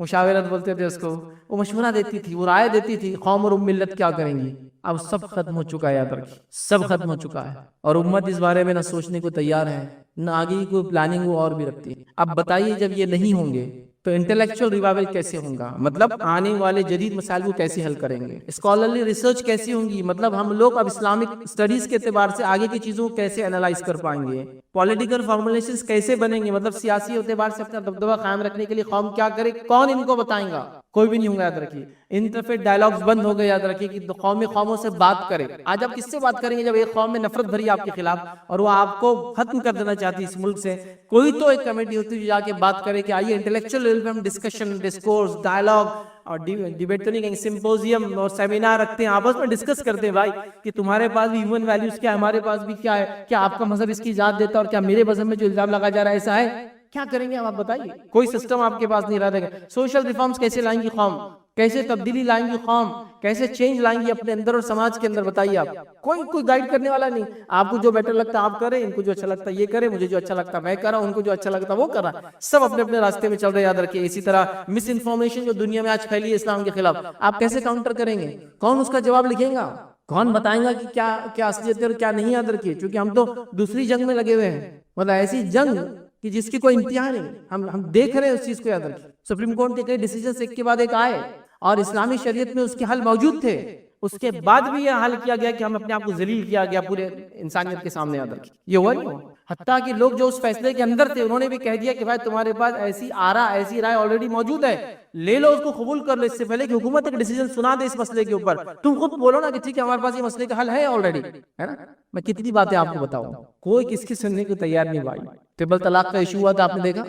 مشاورت بولتے تھے اس کو، وہ مشورہ دیتی تھی، وہ رائے دیتی تھی قوم اور ملت کیا کریں گی. اب سب ختم ہو چکا ہے، یاد رکھیے سب ختم ہو چکا ہے، اور امت اس بارے میں نہ سوچنے کو تیار ہے نہ آگے کی کوئی پلاننگ وہ اور بھی رکھتی ہے. اب بتائیے جب یہ نہیں ہوں گے تو انٹلیکچوئل ریوائول کیسے ہوگا؟ مطلب آنے والے جدید مسائل کو کیسے حل کریں گے؟ اسکالرلی ریسرچ کیسی ہوں گی؟ مطلب ہم لوگ اب اسلامک اسٹڈیز کے اعتبار سے آگے کی چیزوں کو کیسے انالائز کر پائیں گے؟ پولیٹیکل فارمولیشنز کیسے بنیں گے؟ مطلب سیاسی اعتبار سے اپنا دبدبہ قائم رکھنے کے لیے قوم کیا کرے، کون ان کو بتائیں گا؟ کوئی بھی نہیں ہوگا. یاد رکھیے انٹرفیت ڈائلاگز بند ہو گئے. یاد رکھیے کہ قومی قوموں سے بات کرے. آج آپ کس سے بات کریں گے جب ایک قوم میں نفرت بھری آپ کے خلاف اور وہ آپ کو ختم کر دینا چاہتی ہے اس ملک سے؟ کوئی تو ایک کمیٹی ہوتی ہے جو جا کے بات کرے کہ آئیے انٹلیکچوئل لیول پہ ہم ڈسکشن، ڈسکورس، ڈائلاگ اور ڈیبیٹ تو نہیں کہیں، سمپوزیم اور سیمینار رکھتے ہیں، آپس میں ڈسکس کرتے ہیں بھائی کہ تمہارے پاس بھی ہیومن ویلیوز کیا ہے، ہمارے پاس بھی کیا ہے، کیا آپ کا مذہب اس کی اجازت دیتا ہے اور کیا میرے مذہب میں جو الزام لگا جا رہا ہے ایسا ہے؟ کیا کریں گے آپ بتائیے؟ کوئی سسٹم آپ کے پاس نہیں رہے گا. سوشل ریفارمز کیسے لائیں گی قوم؟ کیسے تبدیلی لائیں گی قوم؟ کیسے چینج لائیں گی اپنے اندر اور سماج کے اندر؟ بتائیے آپ. کوئی گائیڈ کرنے والا نہیں. آپ کو جو بیٹر لگتا ہے آپ کریں، ان کو جو اچھا لگتا ہے یہ کریں، مجھے جو اچھا لگتا ہے میں کر رہا ہوں، ان کو جو اچھا لگتا ہے وہ کر رہا ہے. سب اپنے اپنے راستے میں چل رہے. یاد رکھیے اسی طرح مس انفارمیشن جو دنیا میں آج پھیلی ہے اسلام کے خلاف، آپ کیسے کاؤنٹر کریں گے؟ کون اس کا جواب لکھیں گا؟ کون بتائیں گا کہ کیا اصلیت ہے اور کیا نہیں؟ یاد رکھیے چونکہ ہم تو دوسری جنگ میں لگے ہوئے ہیں، مطلب ایسی جنگ کہ جس کی کوئی انتہا نہیں. ہم دیکھ رہے ہیں اس چیز کو. یاد رکھیے سپریم کورٹ کے کئی ڈیسیجنز ایک کے بعد ایک آئے اور اسلامی شریعت میں اس کے حل موجود تھے. اس کے بعد بھی یہ حل کیا گیا کہ ہم اپنے آپ کو ذلیل کیا گیا پورے انسانیت کے سامنے. یاد رکھیے یہ ہوا نہیں ہوا. حتیٰ کہ لوگ جو اس فیصلے کے اندر تھے انہوں نے بھی کہہ دیا کہ بھائی تمہارے پاس ایسی آرا، ایسی رائے آلریڈی موجود ہے، لے لو اس کو، قبول کر لو. اس سے پہلے کہ حکومت ایک ڈیسیجن سنا دے اس مسئلے کے اوپر، تم خود بولو نا کہ ٹھیک ہے ہمارے پاس یہ مسئلے کا حل ہے آلریڈی، ہے نا. میں کتنی باتیں آپ کو بتاؤں، کوئی کس کی سننے کو تیار نہیں بھائی. ٹرپل طلاق کا ایشو ہوا تھا، آپ نے دیکھا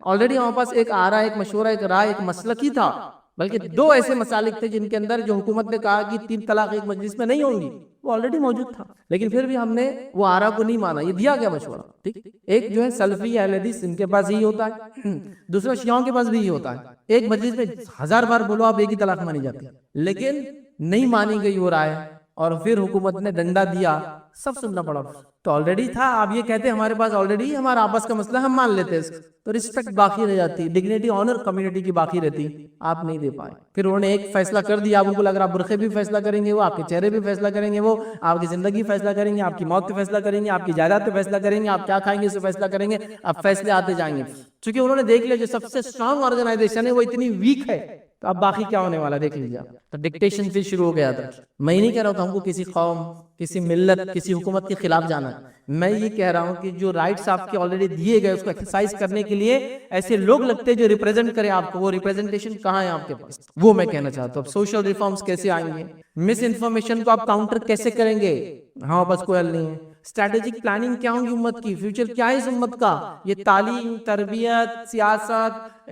آلریڈی ہمارے پاس ایک آرا، ایک مشورہ، ایک رائے، ایک مسلک ہی تھا. بلکہ دو ایسے مسالک تھے جن کے اندر جو حکومت نے کہا کہ 3 طلاق ایک مجلس میں نہیں ہوں گی، وہ آلریڈی موجود تھا. لیکن پھر بھی ہم نے وہ آرا کو نہیں مانا. یہ دیا گیا مشورہ. ٹھیک، ایک جو ہے سلفی اہل حدیث ان کے پاس یہی ہوتا ہے، دوسرا شیعوں کے پاس بھی یہی ہوتا ہے. ایک مجلس میں 1000 بار بولو آپ ایک ہی طلاق مانی جاتی ہے. لیکن نہیں مانی گئی وہ رائے اور پھر حکومت نے ڈنڈا دیا، سب سننا پڑا. تو آلریڈی تھا. آپ یہ کہتے ہیں ہمارے پاس آلریڈی ہمارا آپس کا مسئلہ ہم مان لیتے ہیں، تو رسپیکٹ باقی رہ جاتی، ڈگنیٹی آنر کمیونٹی کی باقی رہتی. آپ نہیں دے پائے. پھر انہوں نے ایک فیصلہ کر دیا. آپ ان کو لگ رہا برقعے بھی فیصلہ کریں گے، وہ آپ کے چہرے بھی فیصلہ کریں گے، وہ آپ کی زندگی فیصلہ کریں گے، آپ کی موت پہ فیصلہ کریں گے، آپ کی جائیداد پہ فیصلہ کریں گے، آپ کیا کھائیں گے اس پہ فیصلہ کریں گے. اب فیصلے آتے جائیں گے چونکہ انہوں نے دیکھ لیا جو سب سے اسٹرانگ آرگنائزیشن ہے وہ اتنی ویک ہے، تو اب باقی کیا ہونے والا دیکھ لیجیے. تو ڈکٹیشن پھر شروع ہو گیا تھا. میں نہیں کہہ رہا ہوں ہم کو کسی قوم، کسی ملت، کسی حکومت کے خلاف جانا ہے. میں یہ کہہ رہا ہوں کہ جو رائٹس آپ کے آلریڈی دیے گئے اس کو ایکسرسائز کرنے کے لیے ایسے لوگ لگتے ہیں جو ریپرزینٹ کرے آپ کو. وہ ریپرزینٹیشن کہاں ہے آپ کے پاس؟ وہ میں کہنا چاہتا ہوں. اب سوشل ریفارمز کیسے آئیں گے؟ مس انفارمیشن کو آپ کاؤنٹر کیسے کریں گے؟ ہاں بس کوئی حل نہیں ہے. اسٹریٹجک پلاننگ کیا ہوگی امت کی؟ فیوچر کیا ہے اس امت کا؟ یہ تعلیم، تربیت، سیاست،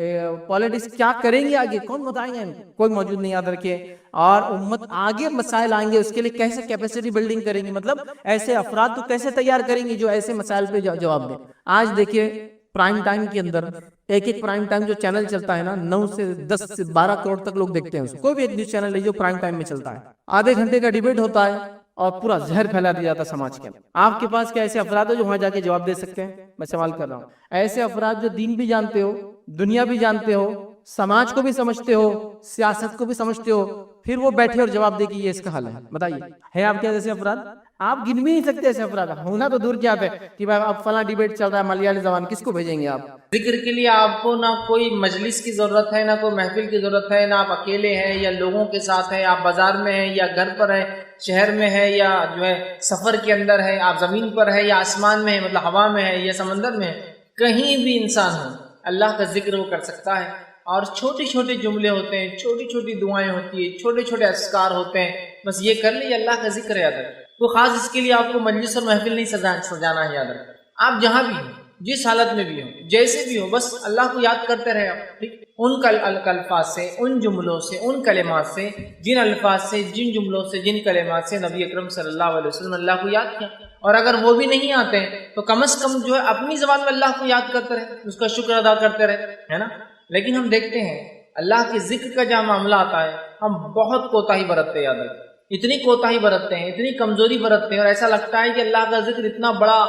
پالیٹکس کیا کریں گے آگے؟ کون بتائیں گے؟ کوئی موجود نہیں. یاد رکھیے. اور امت آگے مسائل آئیں گے اس کے لیے کیسے کیپیسٹی بلڈنگ کریں گے؟ مطلب ایسے افراد کو کیسے تیار کریں گے جو ایسے مسائل پہ جواب دیں؟ آج دیکھیے پرائم ٹائم کے اندر ایک پرائم ٹائم جو چینل چلتا ہے نا، 9 سے 10 سے 12 کروڑ تک لوگ دیکھتے ہیں اس کو. کوئی بھی ایک نیوز چینل ہے جو پرائم ٹائم میں چلتا ہے، آدھے گھنٹے کا ڈیبیٹ ہوتا ہے اور پورا زہر پھیلا دیا جاتا سماج کے اندر. آپ کے پاس کیا ایسے افراد ہو جو وہاں جا کے جواب دے سکتے ہیں؟ میں سوال کر رہا ہوں. ایسے افراد جو دین بھی جانتے ہو، دنیا بھی جانتے ہو، سماج کو بھی سمجھتے ہو، سیاست کو بھی سمجھتے ہو، پھر وہ بیٹھے اور جواب دے کہ یہ اس کا حل ہے؟ بتائیے ہے آپ کیا ایسے افراد؟ آپ گن بھی نہیں سکتے ایسے افراد. ہونا تو دور کیا ہے کہ بھائی اب فلاں ڈیبیٹ چل رہا ہے ملیالی زبان، کس کو بھیجیں گے آپ؟ ذکر کے لیے آپ کو نہ کوئی مجلس کی ضرورت ہے، نہ کوئی محفل کی ضرورت ہے، نہ آپ اکیلے ہیں یا لوگوں کے ساتھ ہیں، آپ بازار میں ہیں یا گھر پر ہیں، شہر میں ہے یا جو ہے سفر کے اندر ہے، آپ زمین پر ہے یا آسمان میں ہے، مطلب ہوا میں ہے یا سمندر میں ہے، کہیں بھی انسان ہو اللہ کا ذکر وہ کر سکتا ہے. اور چھوٹے چھوٹے جملے ہوتے ہیں، چھوٹی چھوٹی دعائیں ہوتی ہیں، چھوٹے چھوٹے اذکار ہوتے ہیں، بس یہ کر لیں اللہ کا ذکر یاد رکھیں. تو خاص اس کے لیے آپ کو مجلس اور محفل نہیں سجانا ہے. یاد رکھیں آپ جہاں بھی ہوں، جس حالت میں بھی ہوں، جیسے بھی ہو، بس اللہ کو یاد کرتے رہے آپ. ٹھیک، ان الفاظ سے، ان جملوں سے، ان کلمات سے، جن الفاظ سے، جن جملوں سے، جن کلمات سے نبی اکرم صلی اللہ علیہ وسلم اللہ کو یاد کیا. اور اگر وہ بھی نہیں آتے ہیں تو کم از کم جو ہے اپنی زبان میں اللہ کو یاد کرتے رہے، اس کا شکر ادا کرتے رہے، ہے نا. لیکن ہم دیکھتے ہیں اللہ کے ذکر کا جہاں معاملہ آتا ہے ہم بہت کوتاہی برتتے. یاد رکھیں اتنی کوتاہی برتتے ہیں، اتنی کمزوری برتتے ہیں، اور ایسا لگتا ہے کہ اللہ کا ذکر اتنا بڑا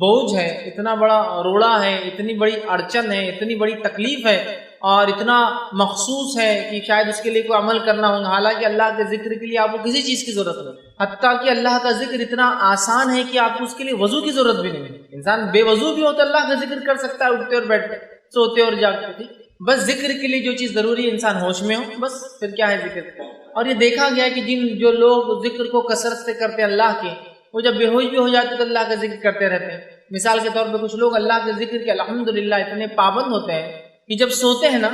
بوجھ ہے، اتنا بڑا روڑا ہے، اتنی بڑی اڑچن ہے، اتنی بڑی تکلیف ہے اور اتنا مخصوص ہے کہ شاید اس کے لیے کوئی عمل کرنا ہوگا، حالانکہ اللہ کے ذکر کے لیے آپ کو کسی چیز کی ضرورت نہیں، حتیٰ کہ اللہ کا ذکر اتنا آسان ہے کہ آپ کو اس کے لیے وضو کی ضرورت بھی نہیں ہے۔ انسان بے وضو بھی ہو تو اللہ کا ذکر کر سکتا ہے، اٹھتے اور بیٹھتے، سوتے اور جاگتے، ٹھیک، بس ذکر کے لیے جو چیز ضروری ہے انسان ہوش میں ہو، بس پھر کیا ہے ذکر۔ اور یہ دیکھا گیا ہے کہ جو لوگ ذکر کو کثرت سے کرتے ہیں اللہ کے، وہ جب بے ہوش بھی ہو جاتے تو اللہ کا ذکر کرتے رہتے ہیں۔ مثال کے طور پہ کچھ لوگ اللہ کے ذکر کے الحمدللہ اتنے پابند ہوتے ہیں کہ جب سوتے ہیں نا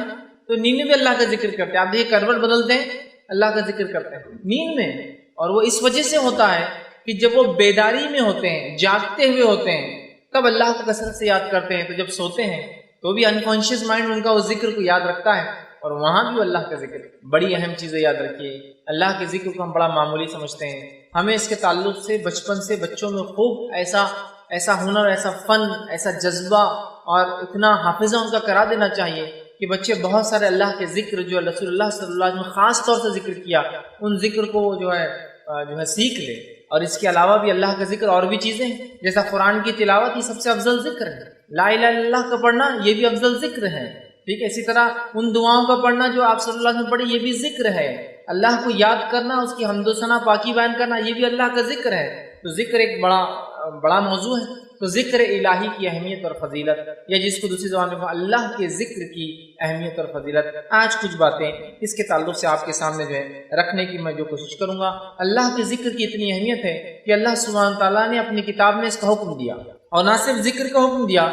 تو نیند میں بھی اللہ کا ذکر کرتے ہیں۔ آپ دیکھیے کروٹ بدلتے ہیں، اللہ کا ذکر کرتے ہیں نیند میں، اور وہ اس وجہ سے ہوتا ہے کہ جب وہ بیداری میں ہوتے ہیں، جاگتے ہوئے ہوتے ہیں، تب اللہ کو کثرت سے یاد کرتے ہیں، تو جب سوتے ہیں تو بھی انکانشیس مائنڈ ان کا اس ذکر کو یاد رکھتا ہے، اور وہاں بھی اللہ کا ذکر۔ بڑی اہم چیزیں یاد رکھیے، اللہ کے ذکر کو ہم بڑا معمولی سمجھتے ہیں، ہمیں اس کے تعلق سے بچپن سے بچوں میں خوب ایسا ہنر، ایسا فن، ایسا جذبہ اور اتنا حافظہ ان کا کرا دینا چاہیے کہ بچے بہت سارے اللہ کے ذکر جو رسول اللہ صلی اللہ علیہ وسلم نے خاص طور سے ذکر کیا، ان ذکر کو جو ہے سیکھ لے۔ اور اس کے علاوہ بھی اللہ کا ذکر اور بھی چیزیں ہیں، جیسا قرآن کی تلاوت، یہ سب سے افضل ذکر ہے، لا الہ الا اللہ کا پڑھنا یہ بھی افضل ذکر ہے، ٹھیک ہے۔ اسی طرح ان دعاؤں کا پڑھنا جو آپ صلی اللہ علیہ وسلم پڑھے، یہ بھی ذکر ہے۔ اللہ کو یاد کرنا، اس کی حمد و ثنا پاکی بیان کرنا، یہ بھی اللہ کا ذکر ہے۔ تو ذکر ایک بڑا موضوع ہے۔ تو ذکر الہی کی اہمیت اور فضیلت، یا جس کو دوسری زبان میں اللہ کے ذکر کی اہمیت اور فضیلت، آج کچھ باتیں اس کے تعلق سے آپ کے سامنے جو ہے رکھنے کی میں جو کوشش کروں گا۔ اللہ کے ذکر کی اتنی اہمیت ہے کہ اللہ سبحانہ تعالیٰ نے اپنی کتاب میں اس کا حکم دیا، اور نہ صرف ذکر کا حکم دیا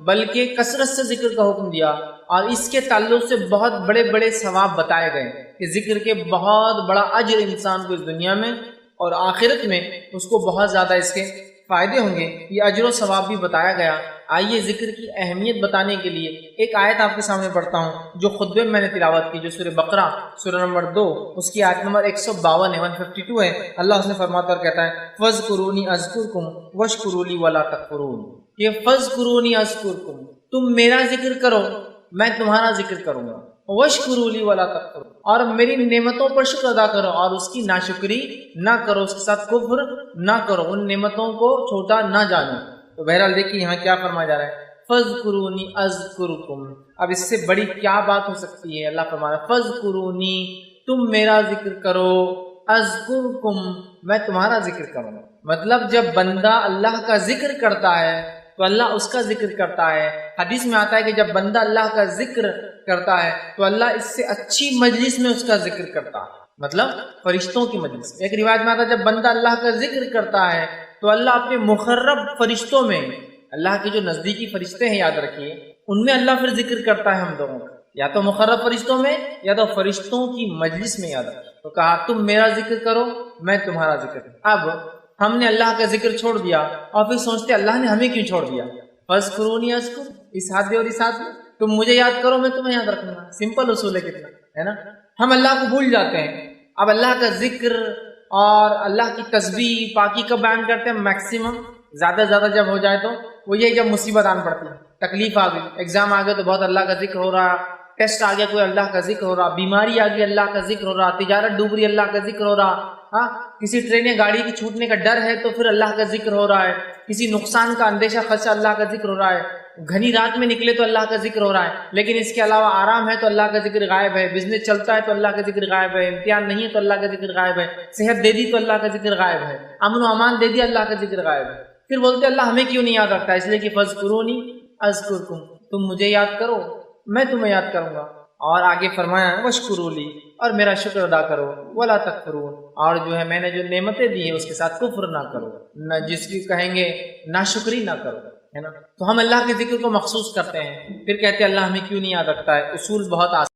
بلکہ کثرت سے ذکر کا حکم دیا، اور اس کے تعلق سے بہت بڑے بڑے ثواب بتائے گئے کہ ذکر کے بہت بڑا اجر انسان کو اس دنیا میں اور آخرت میں اس کو بہت زیادہ اس کے فائدے ہوں گے، یہ اجر و ثواب بھی بتایا گیا۔ آئیے ذکر کی اہمیت بتانے کے لیے ایک آیت آپ کے سامنے پڑھتا ہوں جو خطبے میں نے تلاوت کی، جو سورہ بقرہ سورہ نمبر 2 اس کی آیت نمبر 152 ہے، 152 ہے۔ اللہ اس نے فرماتا اور کہتا ہے فَاذْكُرُونِي أَذْكُرْكُمْ وَاشْكُرُوا لِي وَلَا تَكْفُرُونِ۔ یہ فَاذْكُرُونِي أَذْكُرْكُمْ، تم میرا ذکر کرو میں تمہارا ذکر کروں گا، وَاشْكُرُوا لِي وَلَا تَكْفُرُونَ، اور میری نعمتوں پر شکر ادا کرو اور اس کی ناشکری نہ کرو، اس کے ساتھ کفر نہ کرو، ان نعمتوں کو چھوٹا نہ جانو۔ تو بہرحال دیکھیے یہاں کیا فرمایا جا رہا ہے، فَاذْكُرُونِي أَذْكُرْكُمْ۔ اب اس سے بڑی کیا بات ہو سکتی ہے؟ اللہ فرما رہا ہے فَاذْكُرُونِي، تم میرا ذکر کرو، أَذْكُرْكُمْ، میں تمہارا ذکر کروں گا۔ مطلب جب بندہ اللہ کا ذکر کرتا ہے تو اللہ اس کا ذکر کرتا ہے۔ حدیث میں آتا ہے کہ جب بندہ اللہ کا ذکر کرتا ہے تو اللہ اس سے اچھی مجلس میں اس کا ذکر کرتا ہے، مطلب فرشتوں کی مجلس۔ ایک روایت میں آتا ہے جب بندہ اللہ کا ذکر کرتا ہے تو اللہ اپنے مقرب فرشتوں میں، اللہ کے جو نزدیکی فرشتے ہیں یاد رکھیے، ان میں اللہ پھر ذکر کرتا ہے ہم لوگوں کا، یا تو مقرب فرشتوں میں یا تو فرشتوں کی مجلس میں، یاد رکھیے۔ تو کہا تم میرا ذکر کرو میں تمہارا ذکر کروں۔ اب ہم نے اللہ کا ذکر چھوڑ دیا اور پھر سوچتے اللہ نے ہمیں کیوں چھوڑ دیا؟ فَاذْكُرُونِي أَذْكُرْكُمْ، اس ہاتھ دے اور اس ہاتھ میں، تم مجھے یاد کرو میں تمہیں یاد رکھوں گا۔ سمپل اصول ہے کتنا، ہے نا؟ ہم اللہ کو بھول جاتے ہیں۔ اب اللہ کا ذکر اور اللہ کی تسبیح پاکی کا بیان کرتے ہیں میکسیمم، زیادہ سے زیادہ جب ہو جائے تو وہ یہ جب مصیبت آن پڑتی ہے، تکلیف آ گئی، ایگزام آ گئے تو بہت اللہ کا ذکر ہو رہا، ٹیسٹ آ گیا کوئی اللہ کا ذکر ہو رہا، بیماری آ گئی اللہ کا ذکر ہو رہا، تجارت ڈوب رہی اللہ کا ذکر ہو رہا، ہاں کسی ٹرین یا گاڑی کی چھوٹنے کا ڈر ہے تو پھر اللہ کا ذکر ہو رہا ہے، کسی نقصان کا اندیشہ خدشہ اللہ کا ذکر ہو رہا ہے، گھنی رات میں نکلے تو اللہ کا ذکر ہو رہا ہے، لیکن اس کے علاوہ آرام ہے تو اللہ کا ذکر غائب ہے، بزنس چلتا ہے تو اللہ کا ذکر غائب ہے، امتحان نہیں ہے تو اللہ کا ذکر غائب ہے، صحت دے دی تو اللہ کا ذکر غائب ہے، امن و امان دے دیا اللہ کا ذکر غائب ہے۔ پھر بولتے اللہ ہمیں کیوں نہیں یاد رکھتا؟ اس لیے کہ فَاذْكُرُونِي أَذْكُرْكُمْ، تم مجھے یاد کرو میں تمہیں یاد کروں گا۔ اور آگے فرمایا وَاشْكُرُوا لِي، اور میرا شکر ادا کرو، وَلَا تَكْفُرُونَ، اور جو ہے میں نے جو نعمتیں دی ہیں اس کے ساتھ کفر نہ کرو، نہ جس کی کہیں گے ناشکری نہ کرو، ہے نا؟ تو ہم اللہ کے ذکر کو مخصوص کرتے ہیں، پھر کہتے ہیں اللہ ہمیں کیوں نہیں یاد رکھتا ہے۔ اصول بہت آسان